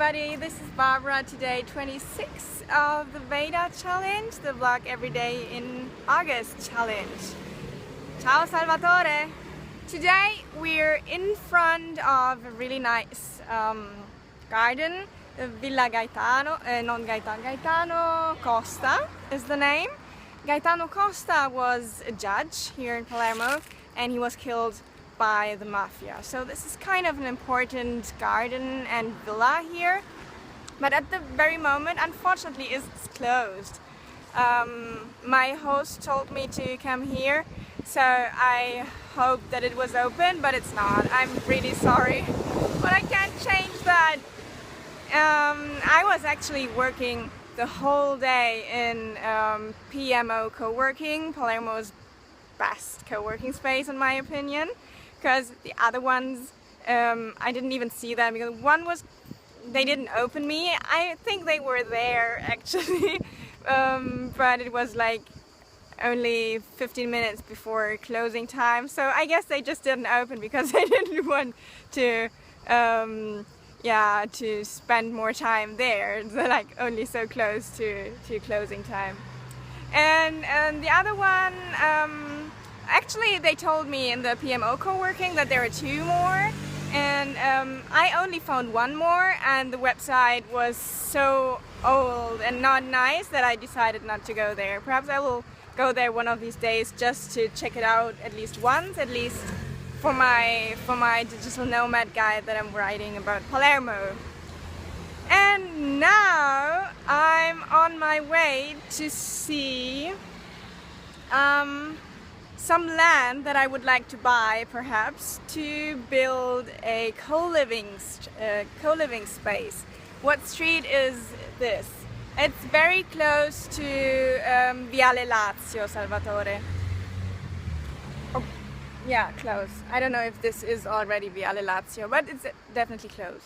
everybody, this is Barbara. Today 26 of the VEDA challenge, the vlog every day in August challenge. Ciao Salvatore! Today we're in front of a really nice garden, the Villa Gaetano, Gaetano Costa is the name. Gaetano Costa was a judge here in Palermo and he was killed by the mafia. So this is kind of an important garden and villa here, but at the very moment unfortunately it's closed. My host told me to come here, so I hope that it was open, but it's not. I'm really sorry, but I can't change that. I was actually working the whole day in PMO co-working, Palermo's best co-working space in my opinion, because the other ones I didn't even see them because one was, they didn't open me. I think they were there actually, but it was like only 15 minutes before closing time, so I guess they just didn't open because they didn't want to to spend more time there. They're like only so close to closing time. And the other one, actually they told me in the PMO co-working that there are two more, and I only found one more, and the website was so old and not nice that I decided not to go there. Perhaps I will go there one of these days just to check it out at least once, at least for my digital nomad guide that I'm writing about Palermo. And now I'm on my way to see some land that I would like to buy, perhaps, to build a co-living space. What street is this? It's very close to Viale Lazio, Salvatore. Oh, yeah, close. I don't know if this is already Viale Lazio, but it's definitely close.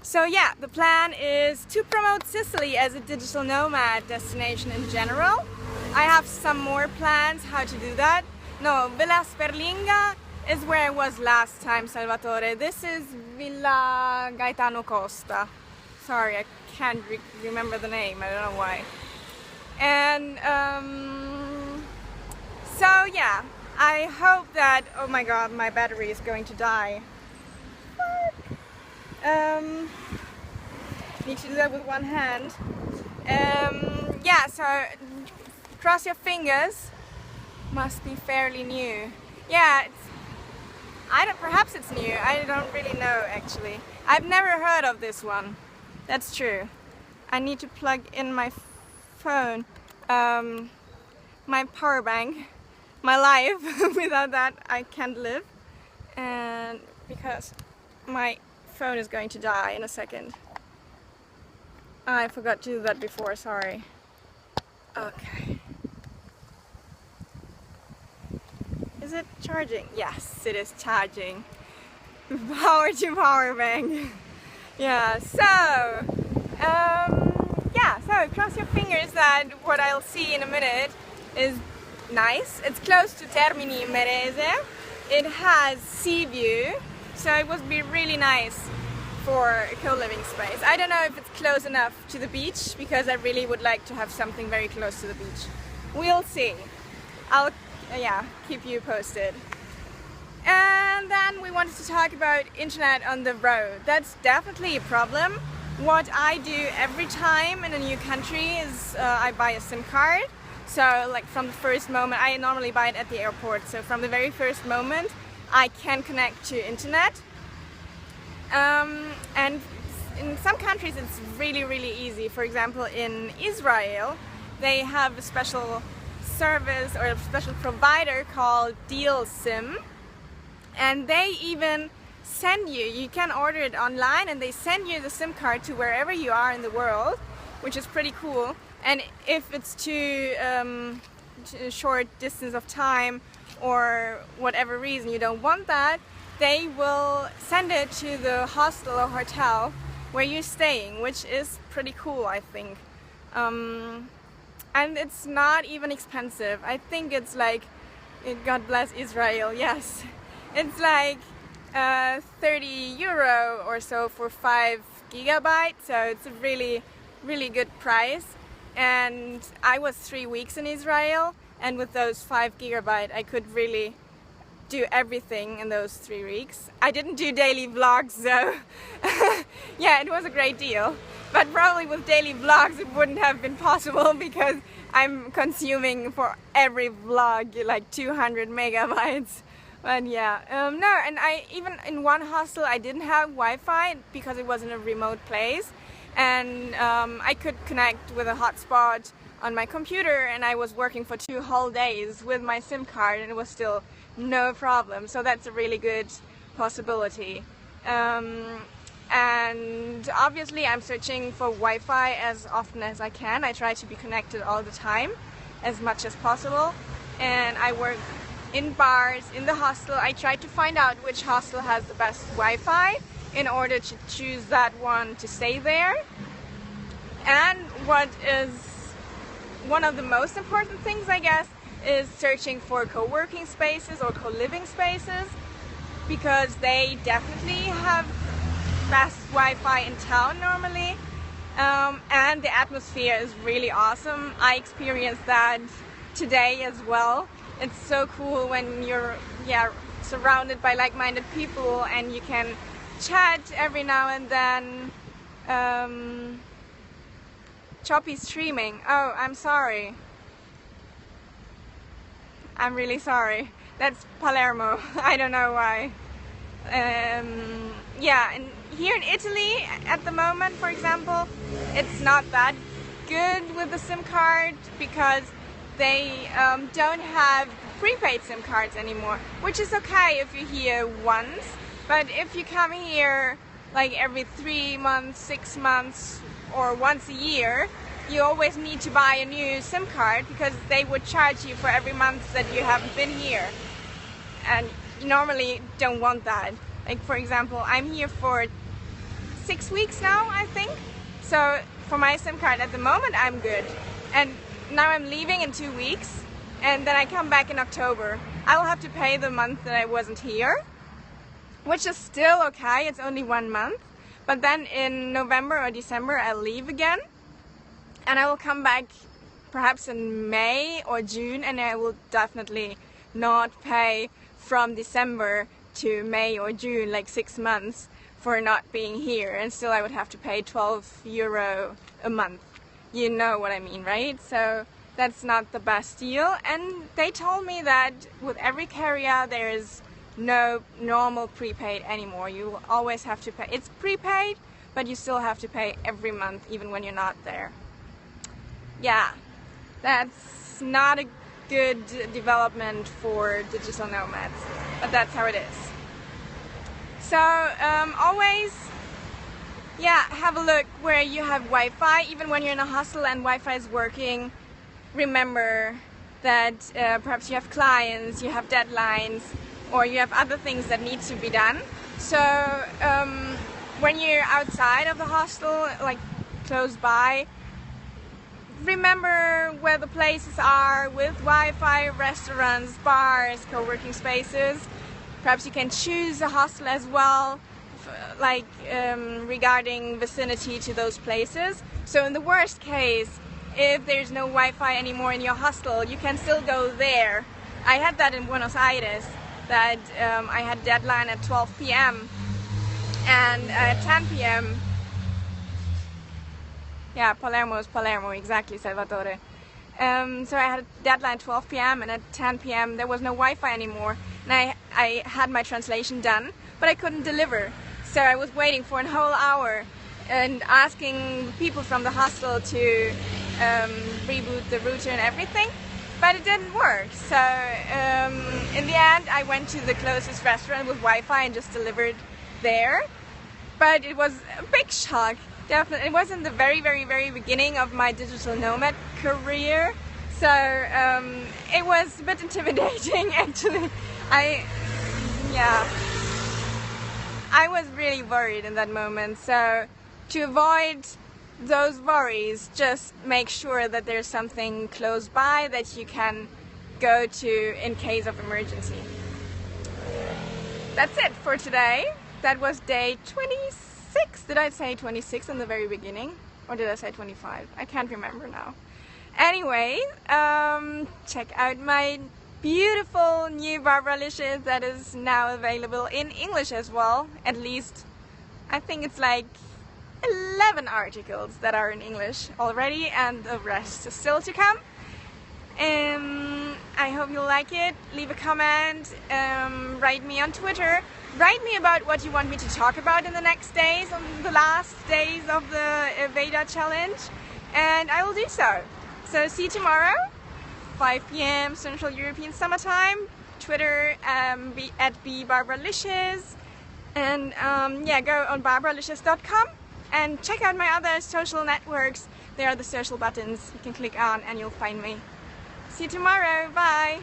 So yeah, the plan is to promote Sicily as a digital nomad destination in general. I have some more plans how to do that. No, Villa Sperlinga is where I was last time, Salvatore. This is Villa Gaetano Costa. Sorry, I can't remember the name, I don't know why. And so yeah, I hope that, oh my god, my battery is going to die. Need to do that with one hand. Yeah, so cross your fingers. Must be fairly new. Yeah, perhaps it's new. I don't really know actually. I've never heard of this one. That's true. I need to plug in my phone, my power bank, my life. Without that I can't live, and because my phone is going to die in a second. I forgot to do that before, sorry. Okay. Is it charging? Yes, it is charging. Power to power bank. Yeah, so so cross your fingers that what I'll see in a minute is nice. It's close to Termini Merese. It has sea view, so it would be really nice for a co-living space. I don't know if it's close enough to the beach, because I really would like to have something very close to the beach. We'll see. I'll keep you posted. And then we wanted to talk about internet on the road. That's definitely a problem. What I do every time in a new country is I buy a SIM card. So like from the first moment, I normally buy it at the airport. So from the very first moment, I can connect to internet. And in some countries it's really, really easy. For example, in Israel, they have a special service or a special provider called Deal SIM. And they even send you can order it online and they send you the SIM card to wherever you are in the world, which is pretty cool. And if it's too short distance of time or whatever reason you don't want that, they will send it to the hostel or hotel where you're staying, which is pretty cool, I think. And it's not even expensive. I think it's like, God bless Israel, yes. It's like €30 or so for 5 gigabytes, so it's a really good price. And I was 3 weeks in Israel, and with those 5 gigabytes I could really do everything in those 3 weeks. I didn't do daily vlogs, so yeah, it was a great deal. But probably with daily vlogs it wouldn't have been possible because I'm consuming for every vlog like 200 megabytes. But yeah, no, and I even in one hostel I didn't have Wi-Fi because it was in a remote place, and I could connect with a hotspot on my computer, and I was working for 2 whole days with my SIM card and it was still no problem. So that's a really good possibility. And obviously I'm searching for Wi-Fi as often as I can. I try to be connected all the time as much as possible, and I work in bars, in the hostel. I try to find out which hostel has the best Wi-Fi in order to choose that one to stay there. And what is one of the most important things, I guess, is searching for co-working spaces or co-living spaces, because they definitely have best Wi-Fi in town normally, and the atmosphere is really awesome. I experienced that today as well. It's so cool when you're surrounded by like-minded people and you can chat every now and then. Choppy streaming. Oh, I'm sorry. I'm really sorry. That's Palermo. I don't know why. Yeah, and here in Italy at the moment, for example, it's not that good with the SIM card because they don't have prepaid SIM cards anymore, which is okay if you're here once, but if you come here like every 3 months, 6 months, or once a year, you always need to buy a new SIM card because they would charge you for every month that you haven't been here, and you normally don't want that. Like, for example, I'm here for 6 weeks now, I think, so for my SIM card at the moment I'm good, and now I'm leaving in 2 weeks, and then I come back in October. I'll have to pay the month that I wasn't here, which is still okay, it's only 1 month, but then in November or December I'll leave again, and I will come back perhaps in May or June, and I will definitely not pay from December to May or June, like 6 months, for not being here, and still I would have to pay €12 a month. You know what I mean, right? So that's not the best deal, and they told me that with every carrier there is no normal prepaid anymore. You always have to pay. It's prepaid, but you still have to pay every month even when you're not there. Yeah, that's not a good development for digital nomads, but that's how it is. So always, yeah, have a look where you have Wi-Fi. Even when you're in a hostel and Wi-Fi is working, remember that perhaps you have clients, you have deadlines, or you have other things that need to be done. So when you're outside of the hostel, like close by, remember where the places are with Wi-Fi, restaurants, bars, co-working spaces. Perhaps you can choose a hostel as well, like regarding vicinity to those places. So in the worst case, if there's no Wi-Fi anymore in your hostel, you can still go there. I had that in Buenos Aires, that I had deadline at 12 p.m. and at 10 p.m. Yeah, Palermo is Palermo, exactly, Salvatore. So I had a deadline at 12 p.m. and at 10 p.m. there was no Wi-Fi anymore. And I had my translation done, but I couldn't deliver. So I was waiting for a whole hour and asking people from the hostel to reboot the router and everything, but it didn't work. So in the end I went to the closest restaurant with Wi-Fi and just delivered there. But it was a big shock. Definitely, it was in the very beginning of my digital nomad career, so it was a bit intimidating actually. I was really worried in that moment, so to avoid those worries, just make sure that there's something close by that you can go to in case of emergency. that's it for today. That was day 26. Did I say 26 in the very beginning? Or did I say 25? I can't remember now. Anyway, check out my beautiful new Barbaralicious that is now available in English as well. At least, I think it's like 11 articles that are in English already, and the rest is still to come. I hope you like it. Leave a comment, write me on Twitter, write me about what you want me to talk about in the next days, on the last days of the VEDA challenge, and I will do so. So see you tomorrow, 5 p.m. Central European Summertime. Twitter at @bbarbaralicious, and yeah, go on barbaralicious.com and check out my other social networks. There are the social buttons you can click on and you'll find me. See you tomorrow. Bye.